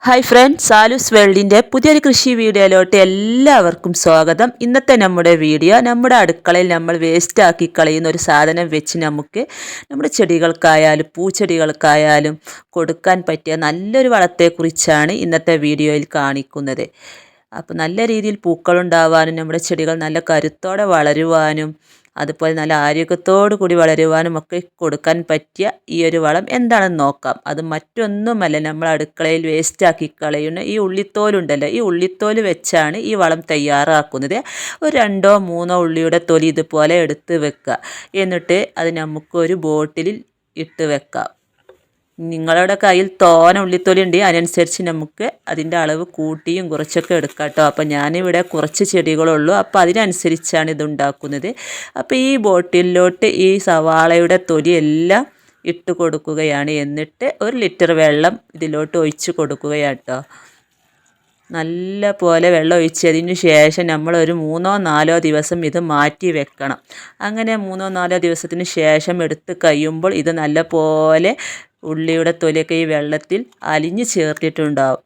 Hi friends, സാലൂസ് വേൾഡിൻ്റെ പുതിയൊരു കൃഷി വീഡിയോയിലോട്ട് എല്ലാവർക്കും സ്വാഗതം. ഇന്നത്തെ നമ്മുടെ വീഡിയോ നമ്മുടെ അടുക്കളയിൽ നമ്മൾ വേസ്റ്റ് ആക്കി കളയുന്ന ഒരു സാധനം വെച്ച് നമുക്ക് നമ്മുടെ ചെടികൾക്കായാലും പൂച്ചെടികൾക്കായാലും കൊടുക്കാൻ പറ്റിയ നല്ലൊരു വളത്തെക്കുറിച്ചാണ് ഇന്നത്തെ വീഡിയോയിൽ കാണിക്കുന്നത്. അപ്പോൾ നല്ല രീതിയിൽ പൂക്കളുണ്ടാവാനും നമ്മുടെ ചെടികൾ നല്ല കരുത്തോടെ വളരുവാനും അതുപോലെ നല്ല ആരോഗ്യത്തോടു കൂടി വളരുവാനും ഒക്കെ കൊടുക്കാൻ പറ്റിയ ഈ ഒരു വളം എന്താണെന്ന് നോക്കാം. അത് മറ്റൊന്നുമല്ല, നമ്മൾ അടുക്കളയിൽ വേസ്റ്റാക്കി കളയുന്ന ഈ ഉള്ളിത്തോലുണ്ടല്ലോ, ഈ ഉള്ളിത്തോല് വെച്ചാണ് ഈ വളം തയ്യാറാക്കുന്നത്. ഒരു 2-3 ഉള്ളിയുടെ തൊലി ഇതുപോലെ എടുത്ത് വെക്കുക. എന്നിട്ട് അത് നമുക്കൊരു ബോട്ടിലിൽ ഇട്ട് വെക്കാം. നിങ്ങളുടെ കയ്യിൽ തോന ഉള്ളിത്തൊലി ഉണ്ട്, അതിനനുസരിച്ച് നമുക്ക് അതിൻ്റെ അളവ് കൂട്ടിയും കുറച്ചൊക്കെ എടുക്കാം കേട്ടോ. അപ്പോൾ ഞാനിവിടെ കുറച്ച് ചെടികളുള്ളൂ, അപ്പോൾ അതിനനുസരിച്ചാണ് ഇതുണ്ടാക്കുന്നത്. അപ്പോൾ ഈ ബോട്ടിലോട്ട് ഈ സവാളയുടെ തൊലി എല്ലാം ഇട്ട് കൊടുക്കുകയാണ്. എന്നിട്ട് 1 ലിറ്റർ വെള്ളം ഇതിലോട്ട് ഒഴിച്ച് കൊടുക്കുകയാണ് കേട്ടോ. നല്ല പോലെ വെള്ളം ഒഴിച്ചതിന് ശേഷം നമ്മൾ ഒരു 3-4 ദിവസം ഇത് മാറ്റി വെക്കണം. അങ്ങനെ 3-4 ദിവസത്തിന് ശേഷം എടുത്ത് കഴിയുമ്പോൾ ഇത് നല്ല പോലെ ഉള്ളിയുടെ തൊലിയൊക്കെ ഈ വെള്ളത്തിൽ അലിഞ്ഞ് ചേർത്തിട്ടുണ്ടാവും.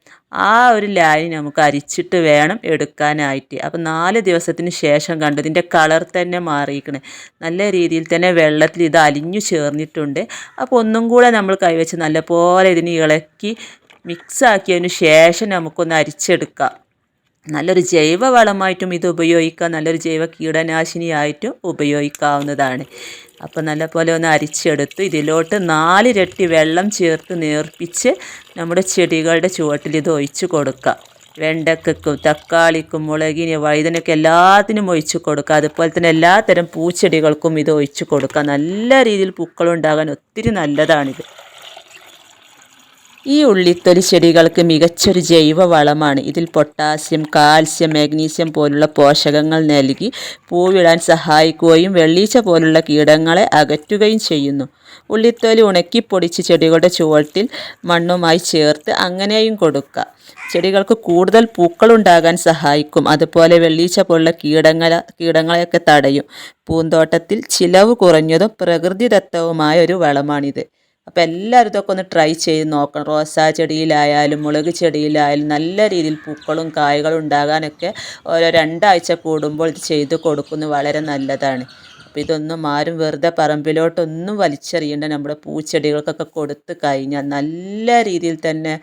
ആ ഒരു ലായനി നമുക്ക് അരിച്ചിട്ട് വേണം എടുക്കാനായിട്ട്. അപ്പോൾ 4 ദിവസത്തിന് ശേഷം കണ്ടു ഇതിൻ്റെ കളർ തന്നെ മാറിയിരിക്കണേ. നല്ല രീതിയിൽ തന്നെ വെള്ളത്തിൽ ഇത് അലിഞ്ഞു ചേർന്നിട്ടുണ്ട്. അപ്പോൾ ഒന്നും കൂടെ നമ്മൾ കൈവച്ച് നല്ല പോലെ ഇതിന് ഇളക്കി മിക്സാക്കിയതിന് ശേഷം നമുക്കൊന്ന് അരിച്ചെടുക്കാം. നല്ലൊരു ജൈവ വളമായിട്ടും ഇത് ഉപയോഗിക്കാം, നല്ലൊരു ജൈവ കീടനാശിനിയായിട്ടും ഉപയോഗിക്കാവുന്നതാണ്. അപ്പോൾ നല്ലപോലെ ഒന്ന് അരിച്ചെടുത്ത് ഇതിലോട്ട് 4 ഇരട്ടി വെള്ളം ചേർത്ത് നേർപ്പിച്ച് നമ്മുടെ ചെടികളുടെ ചുവട്ടിൽ ഇത് ഒഴിച്ച് കൊടുക്കുക. വെണ്ടയ്ക്കും തക്കാളിക്കും മുളകിന് വഴുതനയ്ക്കും എല്ലാത്തിനും ഒഴിച്ച് കൊടുക്കുക. അതുപോലെ തന്നെ എല്ലാത്തരം പൂച്ചെടികൾക്കും ഇത് ഒഴിച്ച് കൊടുക്കുക. നല്ല രീതിയിൽ പൂക്കളുണ്ടാകാൻ ഒത്തിരി നല്ലതാണിത്. ഈ ഉള്ളിത്തൊലി ചെടികൾക്ക് മികച്ചൊരു ജൈവ വളമാണ്. ഇതിൽ പൊട്ടാസ്യം, കാൽസ്യം, മാഗ്നീഷ്യം പോലുള്ള പോഷകങ്ങൾ നൽകി പൂവിടാൻ സഹായിക്കുകയും വെള്ളീച്ച പോലുള്ള കീടങ്ങളെ അകറ്റുകയും ചെയ്യുന്നു. ഉള്ളിത്തൊലി ഉണക്കിപ്പൊടിച്ച് ചെടികളുടെ ചുവട്ടിൽ മണ്ണുമായി ചേർത്ത് അങ്ങനെയും കൊടുക്കുക. ചെടികൾക്ക് കൂടുതൽ പൂക്കളുണ്ടാകാൻ സഹായിക്കും. അതുപോലെ വെള്ളീച്ച പോലുള്ള കീടങ്ങളെയൊക്കെ തടയും. പൂന്തോട്ടത്തിൽ ചിലവ് കുറഞ്ഞതും പ്രകൃതിദത്തവുമായ ഒരു വളമാണിത്. അപ്പോൾ എല്ലാവരും ഇതൊക്കെ ഒന്ന് ട്രൈ ചെയ്ത് നോക്കണം. റോസാ ചെടിയിലായാലും മുളക് ചെടിയിലായാലും നല്ല രീതിയിൽ പൂക്കളും കായ്കളും ഉണ്ടാകാനൊക്കെ ഓരോ 2 ആഴ്ച കൂടുമ്പോൾ ഇത് ചെയ്ത് കൊടുക്കുന്നത് വളരെ നല്ലതാണ്. അപ്പോൾ ഇതൊന്നും ആരും വെറുതെ പറമ്പിലോട്ടൊന്നും വലിച്ചെറിയേണ്ട. നമ്മുടെ പൂച്ചെടികൾക്കൊക്കെ കൊടുത്ത് കഴിഞ്ഞാൽ നല്ല രീതിയിൽ തന്നെ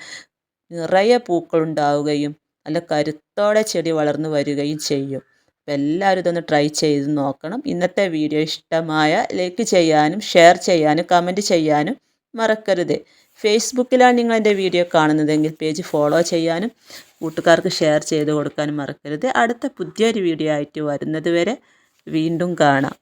നിറയെ പൂക്കളുണ്ടാവുകയും നല്ല കരുത്തോടെ ചെടി വളർന്നു വരികയും ചെയ്യും. അപ്പോൾ എല്ലാവരും ഇതൊന്ന് ട്രൈ ചെയ്ത് നോക്കണം. ഇന്നത്തെ വീഡിയോ ഇഷ്ടമായ ലൈക്ക് ചെയ്യാനും ഷെയർ ചെയ്യാനും കമൻറ്റ് ചെയ്യാനും മറക്കരുത്. ഫേസ്ബുക്കിലാണ് നിങ്ങൾ എൻ്റെ വീഡിയോ കാണുന്നതെങ്കിൽ പേജ് ഫോളോ ചെയ്യാനും കൂട്ടുകാർക്ക് ഷെയർ ചെയ്ത് കൊടുക്കാനും മറക്കരുത്. അടുത്ത പുതിയൊരു വീഡിയോ ആയിട്ട് വരുന്നത് വരെ വീണ്ടും കാണാം.